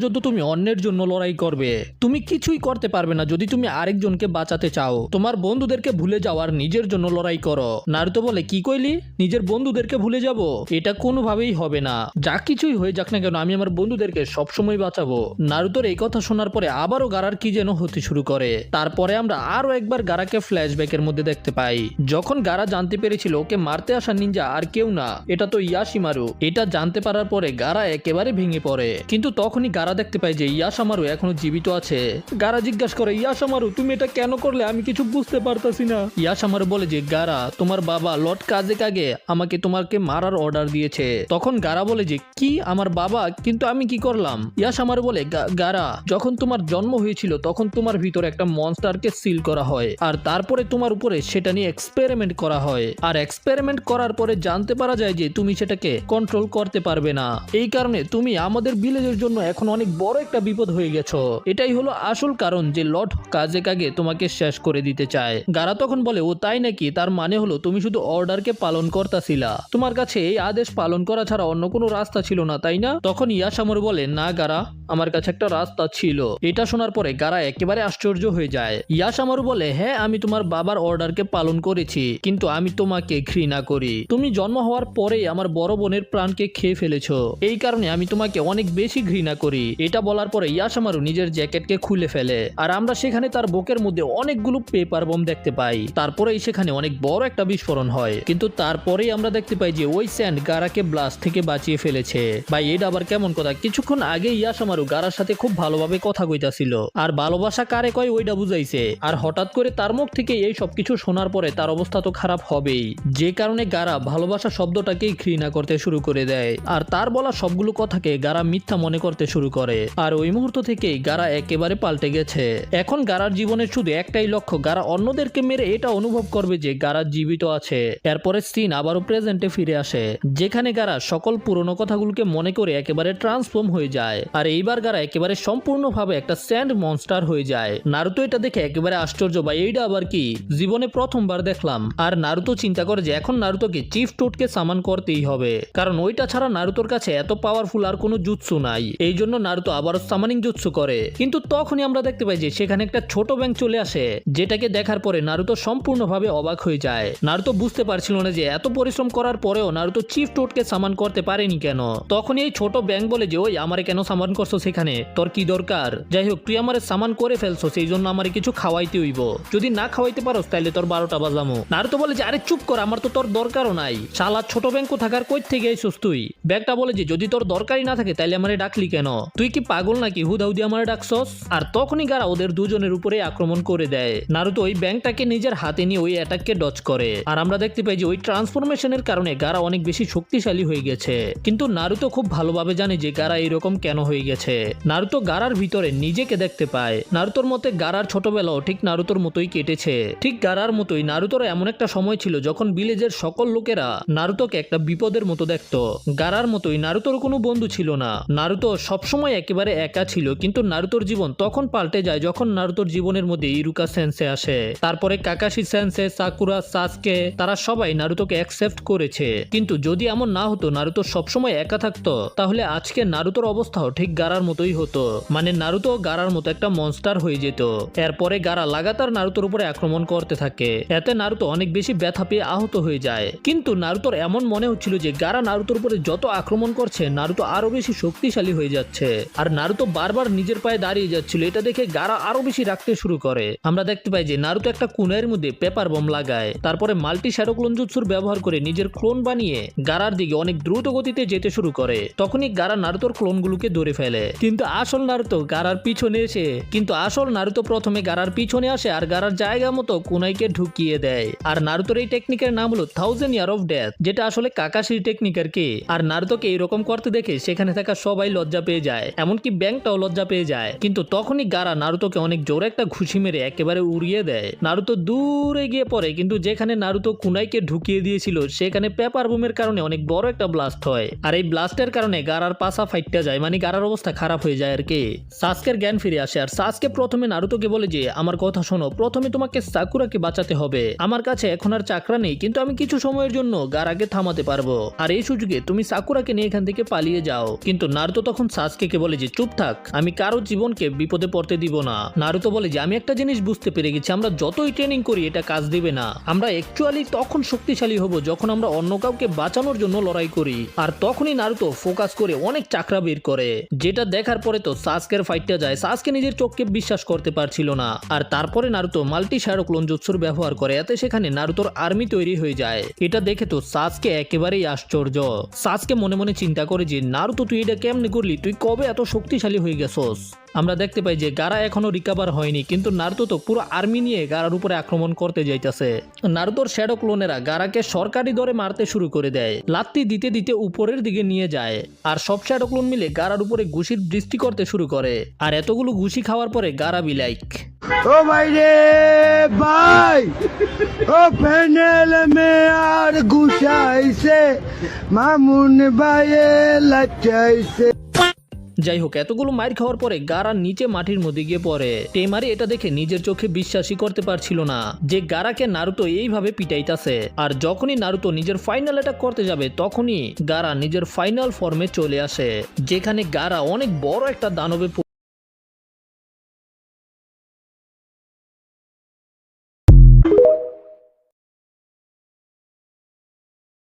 পর্যন্ত তুমি অন্যের জন্য লড়াই করবে। তুমি কিছুই করতে পারবে না যদি তুমি আরেকজনকে বাঁচাতে চাও। তোমার বন্ধুদেরকে ভুলে যাও আর নিজের জন্য লড়াই করো। নারুতো বলে, কি কইলি? নিজের বন্ধুদেরকে ভুলে যাব? এটা কোনোভাবেই হবে না। যা কিছুই হয়ে যাক না কেন আমি আমার বন্ধুদেরকে সবসময় বাঁচাবো। নারুতোর এই কথা শোনার পরে আবারও গারার কি যেন হতে শুরু করে। তারপরে আমরা আরো একবার গারাকে ফ্ল্যাশব্যাকের মধ্যে দেখতে পাই। যখন গারা জানতে পেরেছিল ওকে মারতে আসা নিনজা আর কেউ না, এটা তো ইয়াশিমারু। এটা জানতে পারার পরে গারা একেবারে ভেঙে পড়ে। কিন্তু তখনই গারা দেখতে পায় যে ইয়াশামারু এখনো জীবিত আছে। গারা জিজ্ঞাসা করে, ইয়াশামারু তুমি এটা কেন করলে? আমি কিছু বুঝতে পারতাছি না। ইয়াশামারু বলে যে, গারা তোমার বাবা লর্ড কাজেকাগে আমাকে তোমাকে মারার অর্ডার দিয়েছে। তখন গারা বলে যে, কি আমার বাবা? কিন্তু আমি কি করলাম? ইয়াশামারু বলে, গারা যখন তোমার জন্ম হয়েছিল তখন তোমার ভিতরে একটা মনস্টারকে সিল করা হয় আর তারপরে তোমার উপরে সেটা নিয়ে এক্সপেরিমেন্ট করা হয়। আর এক্সপেরিমেন্ট করার পরে জানতে পারা যায় যে তুমি সেটাকে কন্ট্রোল করতে পারবে না। এই কারণে তুমি আমাদের ভিলেজের জন্য এখন অনেক বড় একটা বিপদ হয়ে গেছো। এটাই হলো আসল কারণ যে লর্ড কাজেকাগে তোমাকে শেষ করে দিতে চায়। গারা তখন বলে, ও তাই নাকি? তার মানে হলো তুমি শুধু অর্ডারকে পালন করতেছিলা, তোমার কাছে এই আদেশ পালন করা ছাড়া অন্য কোনো রাস্তা ছিল না, তাই না? তখন ইয়াশামারু বলে, না গারা, আমার কাছে একটা রাস্তা ছিল। এটা শোনার পরে গারা একেবারে আশ্চর্য হয়ে যায়। ইয়াশামারু বলে, হ্যাঁ আমি তোমার বাবার অর্ডারকে পালন করেছি, কিন্তু আমি তোমাকে ঘৃণা করি। তুমি জন্ম হওয়ার পরেই আমার বড় বোনের প্রাণকে খেয়ে ফেলেছো, এই কারণে আমি তোমাকে অনেক বেশি ঘৃণা করি। এটা বলার পরে ইয়াশামারু নিজের জ্যাকেটকে খুলে ফেলে আর আমরা সেখানে তার বুকের মধ্যে অনেকগুলো পেপার বোম দেখতে পাই। তারপরেই সেখানে অনেক বড় একটা বিস্ফোরণ হয়, কিন্তু তারপরেই আমরা দেখতে পাই যে ওই স্যান্ড গারাকে ব্লাস্ট থেকে বাঁচিয়ে ফেলেছে। ভাই এটা আবার কেমন কথা? কিছুক্ষণ আগে ইয়াশামারু গারার সাথে খুব ভালোভাবে কথা কইতাছিল আর ভালোবাসা কারে কয় ওইটা বুঝাইছে, আর হঠাৎ করে তার মুখ থেকে এই সবকিছু শোনার পরে তার অবস্থা তো খারাপ হবেই। যে কারণে গারা ভালোবাসা শব্দটাকেই ঘৃণা করতে শুরু করে দেয় আর তার বলা সবগুলো কথাকে গারা মিথ্যা মনে করতে শুরু করে। আর ওই মুহূর্ত থেকেই গারা একেবারে পাল্টে গেছে। এখন গারার জীবনের শুধু একটাই লক্ষ্য, গারা অন্যদেরকে মেরে এটা অনুভব করবে যে গারা জীবিত আছে। এরপরে সিন আবারও প্রেজেন্টে ফিরে আসে, যেখানে গারা সকল পুরনো কথাগুলোকে মনে করে একেবারে ট্রান্সফর্ম হয়ে যায়। আর এইবার গারা একেবারে সম্পূর্ণভাবে একটা স্যান্ড মনস্টার হয়ে যায়। নারুতো এটা দেখে একেবারে আশ্চর্য, ভাই এইটা আবার কি? জীবনে প্রথমবার দেখলাম। আর নারুতো চিন্তা করে যে এখন নারুতোকে চিফ টোডকে সামান করতেই হবে, কারণ ওইটা ছাড়া নারুতোর কাছে এত পাওয়ারফুল আর কোনো জুৎসু নাই। এই জন্য নারুতো আবারও সামানিং জুৎসু করে। কিন্তু তখনই আমরা দেখতে পাই যে সেখানে একটা ছোট ব্যাঙ চলে আসে, যেটাকে দেখার পরে নারুতো সম্পূর্ণভাবে অবাক হয়ে যায়। নারুতো বুঝতে পারছিল না যে এত পরিশ্রম করার পরেও নারুতো চিফ টোডকে সামান করতে পারেনি কেন। তখনই এই ছোট ব্যাঙ বলে যে, ওই আমারে কেন সামান করছো? সেখানে তোর কি দরকার? যাই হোক, তুই আমারে সামান করে ফেলছো, সেই জন্য আমারে কিছু খাওয়াইতে হইব। যদি না খাওয়াইতে পারো তাহলে তোর 12টা বাজামো। নারুতো বলে যে, আরে চুপ কর, আমার তো তোর দরকারও নাই। শালা ছোট ব্যাঙ কোথাকার, কই থেকে আইছস তুই? ব্যাগটা বলে যে, যদি তোর দরকারই না থাকে তাইলে আমারে ডাকলি কেন? তুই কি পাগল নাকি? হুদাহুদি আমারে ডাকছস? আর তখনই গারা ওদের দুজনের উপরে আক্রমণ করে দেয়। নারুতো ওই ব্যাংকটাকে নিজের হাতে নিয়ে ওই অ্যাটাককে ডজ করে আর আমরা দেখতে পাই যে ওই ট্রান্সফরমেশনের কারণে গারা অনেক বেশি শক্তিশালী হয়ে গেছে। কিন্তু নারুতো খুব ভালোভাবে জানে যে গারা এরকম কেন হয়ে গেছে। নারুতো গারার ভিতরে নিজেকে দেখতে পায়। নারুতোর মতে গারার ছোটবেলাও ঠিক নারুতোর মতোই কেটেছে। ঠিক গারার মতোই নারুতোর এমন একটা সময় ছিল যখন ভিলেজের সকল লোকেরা নারুতোকে একটা বিপদের মতো দেখতো। গারার মতোই নারুতোর কোনো বন্ধু ছিল না। নারুতো সবসময় একেবারে একা ছিল। কিন্তু নারুতোর জীবন তখন পাল্টে যায় যখন নারুতোর জীবনের মধ্যে ইরুকা সেন্সে আসে। তারপরে কাকাশি সেন্সে, সাকুরা, সাসকে, তারা সবাই নারুতোকে অ্যাকসেপ্ট করেছে। কিন্তু যদি এমন না হতো, নারুতো সবসময় একা থাকতো, তাহলে আজকে নারুতোর অবস্থাও ঠিক গারার মতোই হতো। মানে নারুতো গারার মতো একটা মনস্টার হয়ে যেত। এরপরে গারা লাগাতার নারুতোর উপরে আক্রমণ করতে থাকে। এতে নারুতো অনেক বেশি ব্যথা পেয়ে আহত হয়ে যায়। কিন্তু নারুতোর এমন মনে হচ্ছিল যে গারা নারুতোর উপরে যত আক্রমণ করছে নারুতো আরো বেশি শক্তিশালী হয়ে যাচ্ছে। আর নারুতো বারবার নিজের পায়ে দাঁড়িয়ে যাচ্ছিল। এটা দেখে গারা আরো বেশি রাখতে শুরু করে। আমরা দেখতে পাই যে নারুতো একটা কুনাইয়ের মধ্যে পেপার বম লাগায়, তারপরে মাল্টি শ্যাডো ক্লোন জুৎসুর ব্যবহার করে নিজের ক্লোন বানিয়ে গারার দিকে অনেক দ্রুত গতিতে যেতে শুরু করে। তখনই গারা নারুতোর ক্লোনগুলোকে ধরে ফেলে। কিন্তু আসল নারুতো গারার পিছনে এসে প্রথমে গারার পিছনে আসে আর গারার জায়গা মতো কুনাইকে ঢুকিয়ে দেয়। আর নারুতোর এই টেকনিকের নাম হলো 1000 ইয়ার অফ ডেথ, যেটা আসলে কাকাশির টেকনিক আর কি। আর নারুতোকে এইরকম করতে দেখে সেখানে থাকা সবাই লজ্জা পেয়ে যায়, এমনকি ব্যাংকটাও লজ্জা পেয়ে যায়। কিন্তু তখনই গারা নারুতোকে অনেক জোরে একটা ঘুষি মেরে একেবারে উড়িয়ে দেয়। নারুতো দূরে গিয়ে পড়ে, কিন্তু যেখানে নারুতো কুনাইকে ঢুকিয়ে দিয়েছিল সেখানে পেপার বুমের কারণে অনেক বড় একটা ব্লাস্ট হয়। আর এই ব্লাস্টের কারণে গারার পাছা ফাইটটা যায়, মানে গারার অবস্থা অবস্থা খারাপ হয়ে যায় আর কি। সাসকের জ্ঞান ফিরে আসে আর সাসকে প্রথমে নারুতোকে বলে যে আমার কথা শোনো, প্রথমে তোমাকে সাকুরাকে বাঁচাতে হবে। আমার কাছে এখন আর চাকরা নেই, কিন্তু আমি কিছু সময়ের জন্য গারাকে থামাতে পারবো, আর এই সুযোগে তুমি সাকুরাকে নিয়ে এখান থেকে পালিয়ে যাও। কিন্তু নারুতো তখন সাসকেকে বলে যে চুপ থাক, আমি কারো জীবনকে বিপদে পড়তে দিব না। নারুতো বলে যে আমি একটা জিনিস বুঝতে পেরে গেছি, আমরা যতই ট্রেনিং করি এটা কাজ দিবে না। আমরা অ্যাকচুয়ালি তখন শক্তিশালী হব যখন আমরা অন্য কাউকে বাঁচানোর জন্য লড়াই করি। আর তখনই নারুতো ফোকাস করে অনেক চাকরা বের করে, যেটা দেখার পরে তো সাসকের ফাইটটা যায়। সাসকে নিজের চোখকে বিশ্বাস করতে পারছিল না। আর তারপরে নারুতো মাল্টি শারো ক্লোন জুৎসুর ব্যবহার করে, এতে সেখানে নারুতোর আর্মি তৈরি হয়ে যায়। এটা দেখে তো সাসকে একেবারেই আশ্চর্য। সাসকে মনে মনে চিন্তা করে যে নারুতো তুই এটা কেমনে করলি, তুই কবে এত শক্তিশালী হয়ে গেছস। আমরা দেখতে পাই যে গারা এখনো রিকভার হয়নি, কিন্তু নারুতো তো পুরো আর্মি নিয়ে গারার উপরে আক্রমণ করতে যাইতেছে। নারুতোর শ্যাডো ক্লোনেরা গারাকে সরকারি দরে মারতে শুরু করে দেয়, লাত্তি দিতে দিতে উপরের দিকে নিয়ে যায়। আর সব শ্যাডো ক্লোন মিলে গারার উপরে ঘুষির বৃষ্টি করতে শুরু করে। আর এতগুলো ঘুষি খাওয়ার পরে গারা বিলাইক ও ভাই রে ভাই, ও প্যানেল মে আর গুছাইছে, মামুন ভাইয়ে লাচাইছে। যাই হোক, এতগুলো মাইর খাওয়ার পরে গারা নিচে মাটির মধ্যে গিয়ে পড়ে। টেমারি এটা দেখে নিজের চোখে বিশ্বাসই করতে পারছিল না যে গারাকে নারুতো এইভাবে পিটাইতাছে। আর যখনই নারুতো নিজের ফাইনাল অ্যাটাক করতে যাবে তখনই গারা নিজের ফাইনাল ফর্মে চলে আসে, যেখানে গারা অনেক বড় একটা দানবে